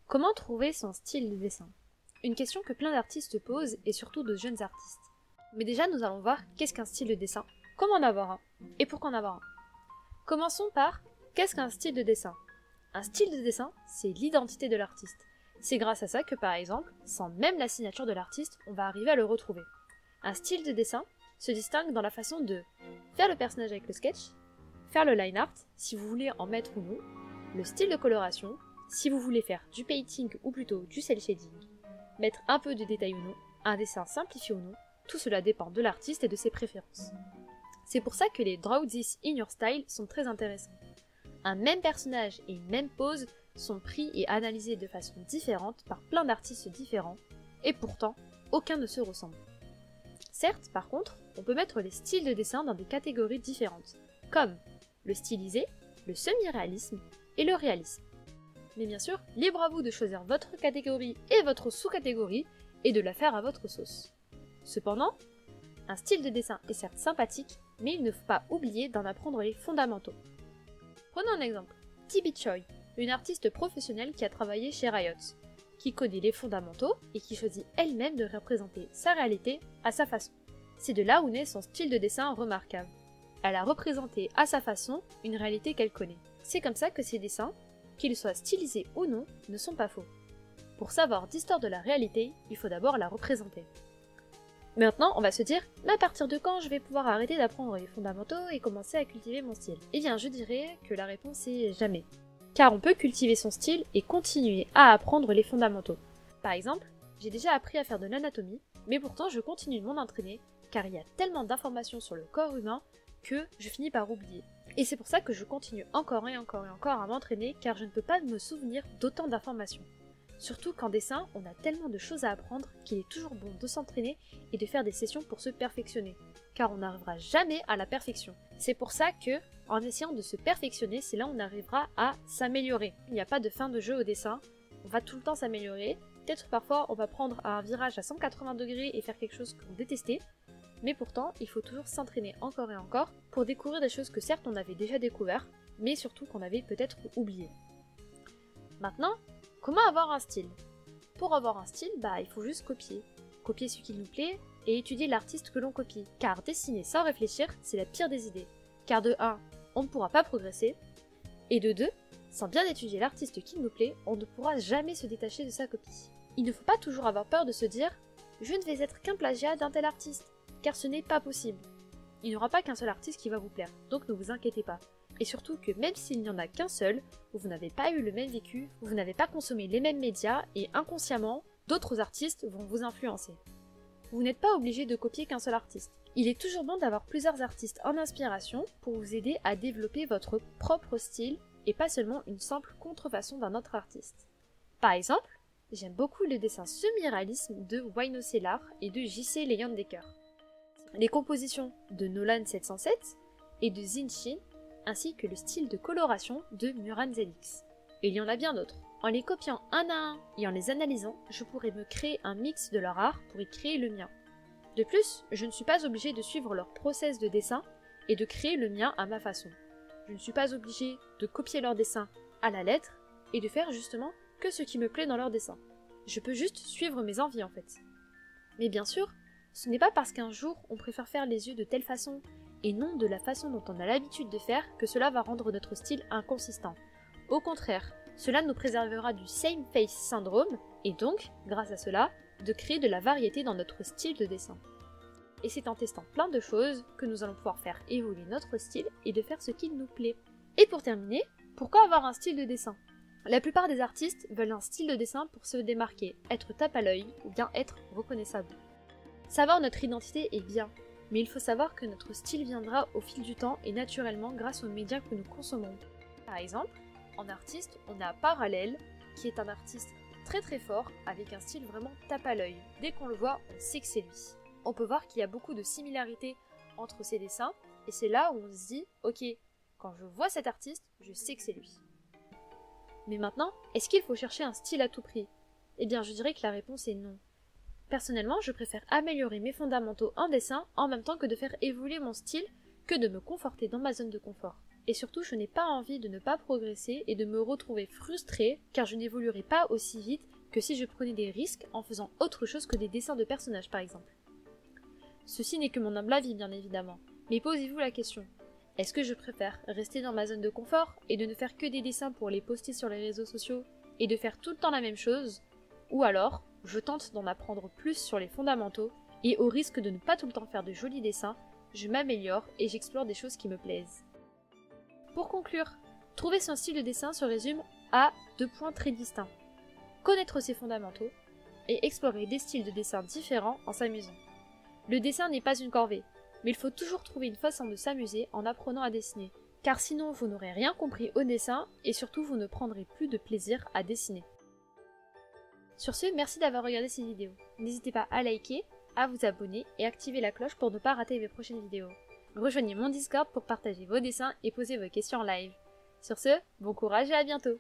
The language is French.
Comment trouver son style de dessin? Une question que plein d'artistes se posent, et surtout de jeunes artistes. Mais déjà, nous allons voir qu'est-ce qu'un style de dessin, comment en avoir un, et pourquoi en avoir un. Commençons par, qu'est-ce qu'un style de dessin? Un style de dessin, c'est l'identité de l'artiste. C'est grâce à ça que, par exemple, sans même la signature de l'artiste, on va arriver à le retrouver. Un style de dessin se distingue dans la façon de faire le personnage avec le sketch, faire le line art, si vous voulez en mettre ou non, le style de coloration, si vous voulez faire du painting ou plutôt du cel shading, mettre un peu de détail ou non, un dessin simplifié ou non, tout cela dépend de l'artiste et de ses préférences. C'est pour ça que les Draw This in Your Style sont très intéressants. Un même personnage et une même pose sont pris et analysés de façon différente par plein d'artistes différents, et pourtant, aucun ne se ressemble. Certes, par contre, on peut mettre les styles de dessin dans des catégories différentes, comme le stylisé, le semi-réalisme et le réalisme. Mais bien sûr, libre à vous de choisir votre catégorie et votre sous-catégorie et de la faire à votre sauce. Cependant, un style de dessin est certes sympathique, mais il ne faut pas oublier d'en apprendre les fondamentaux. Prenons un exemple, Tibi Choi, une artiste professionnelle qui a travaillé chez Riot, qui connaît les fondamentaux et qui choisit elle-même de représenter sa réalité à sa façon. C'est de là où naît son style de dessin remarquable. Elle a représenté à sa façon une réalité qu'elle connaît. C'est comme ça que ses dessins, qu'ils soient stylisés ou non, ne sont pas faux. Pour savoir d'histoire de la réalité, il faut d'abord la représenter. Maintenant, on va se dire, mais à partir de quand je vais pouvoir arrêter d'apprendre les fondamentaux et commencer à cultiver mon style? Eh bien, je dirais que la réponse est jamais. Car on peut cultiver son style et continuer à apprendre les fondamentaux. Par exemple, j'ai déjà appris à faire de l'anatomie, mais pourtant je continue de m'en entraîner, car il y a tellement d'informations sur le corps humain que je finis par oublier. Et c'est pour ça que je continue encore et encore et encore à m'entraîner, car je ne peux pas me souvenir d'autant d'informations. Surtout qu'en dessin, on a tellement de choses à apprendre qu'il est toujours bon de s'entraîner et de faire des sessions pour se perfectionner, car on n'arrivera jamais à la perfection. C'est pour ça que, en essayant de se perfectionner, c'est là où on arrivera à s'améliorer. Il n'y a pas de fin de jeu au dessin, on va tout le temps s'améliorer. Peut-être parfois on va prendre un virage à 180 degrés et faire quelque chose qu'on détestait, mais pourtant il faut toujours s'entraîner encore et encore pour découvrir des choses que certes on avait déjà découvertes, mais surtout qu'on avait peut-être oubliées. Maintenant, comment avoir un style? Pour avoir un style, il faut juste copier. Copier ce qui nous plaît et étudier l'artiste que l'on copie. Car dessiner sans réfléchir, c'est la pire des idées. Car de 1, on ne pourra pas progresser. Et de 2, sans bien étudier l'artiste qui nous plaît, on ne pourra jamais se détacher de sa copie. Il ne faut pas toujours avoir peur de se dire « Je ne vais être qu'un plagiat d'un tel artiste », car ce n'est pas possible. Il n'y aura pas qu'un seul artiste qui va vous plaire, donc ne vous inquiétez pas. Et surtout que même s'il n'y en a qu'un seul, vous n'avez pas eu le même vécu, vous n'avez pas consommé les mêmes médias, et inconsciemment, d'autres artistes vont vous influencer. Vous n'êtes pas obligé de copier qu'un seul artiste. Il est toujours bon d'avoir plusieurs artistes en inspiration pour vous aider à développer votre propre style et pas seulement une simple contrefaçon d'un autre artiste. Par exemple, j'aime beaucoup le dessin semi-réalisme de Wayno Cellar et de J.C. Leyendecker, les compositions de Nolan 707 et de Zinshin, ainsi que le style de coloration de Muran Zelix. Et il y en a bien d'autres. En les copiant un à un et en les analysant, je pourrais me créer un mix de leur art pour y créer le mien. De plus, je ne suis pas obligée de suivre leur process de dessin et de créer le mien à ma façon. Je ne suis pas obligée de copier leur dessin à la lettre et de faire justement que ce qui me plaît dans leur dessin. Je peux juste suivre mes envies en fait. Mais bien sûr, ce n'est pas parce qu'un jour on préfère faire les yeux de telle façon et non de la façon dont on a l'habitude de faire que cela va rendre notre style inconsistant. Au contraire, cela nous préservera du same face syndrome et donc, grâce à cela, de créer de la variété dans notre style de dessin. Et c'est en testant plein de choses que nous allons pouvoir faire évoluer notre style et de faire ce qui nous plaît. Et pour terminer, pourquoi avoir un style de dessin? La plupart des artistes veulent un style de dessin pour se démarquer, être tape à l'œil ou bien être reconnaissable. Savoir notre identité est bien, mais il faut savoir que notre style viendra au fil du temps et naturellement grâce aux médias que nous consommons. Par exemple, en artiste, on a Parallel, qui est un artiste très très fort, avec un style vraiment tape à l'œil. Dès qu'on le voit, on sait que c'est lui. On peut voir qu'il y a beaucoup de similarités entre ses dessins, et c'est là où on se dit, ok, quand je vois cet artiste, je sais que c'est lui. Mais maintenant, est-ce qu'il faut chercher un style à tout prix? Eh bien, je dirais que la réponse est non. Personnellement, je préfère améliorer mes fondamentaux en dessin en même temps que de faire évoluer mon style que de me conforter dans ma zone de confort. et surtout je n'ai pas envie de ne pas progresser et de me retrouver frustrée car je n'évoluerai pas aussi vite que si je prenais des risques en faisant autre chose que des dessins de personnages par exemple. Ceci n'est que mon humble avis bien évidemment, mais posez-vous la question. Est-ce que je préfère rester dans ma zone de confort et de ne faire que des dessins pour les poster sur les réseaux sociaux et de faire tout le temps la même chose, ou alors je tente d'en apprendre plus sur les fondamentaux et au risque de ne pas tout le temps faire de jolis dessins, je m'améliore et j'explore des choses qui me plaisent. Pour conclure, trouver son style de dessin se résume à 2 points très distincts. Connaître ses fondamentaux et explorer des styles de dessin différents en s'amusant. Le dessin n'est pas une corvée, mais il faut toujours trouver une façon de s'amuser en apprenant à dessiner, car sinon vous n'aurez rien compris au dessin et surtout vous ne prendrez plus de plaisir à dessiner. Sur ce, merci d'avoir regardé cette vidéo. N'hésitez pas à liker, à vous abonner et activer la cloche pour ne pas rater mes prochaines vidéos. Rejoignez mon Discord pour partager vos dessins et poser vos questions en live. Sur ce, bon courage et à bientôt!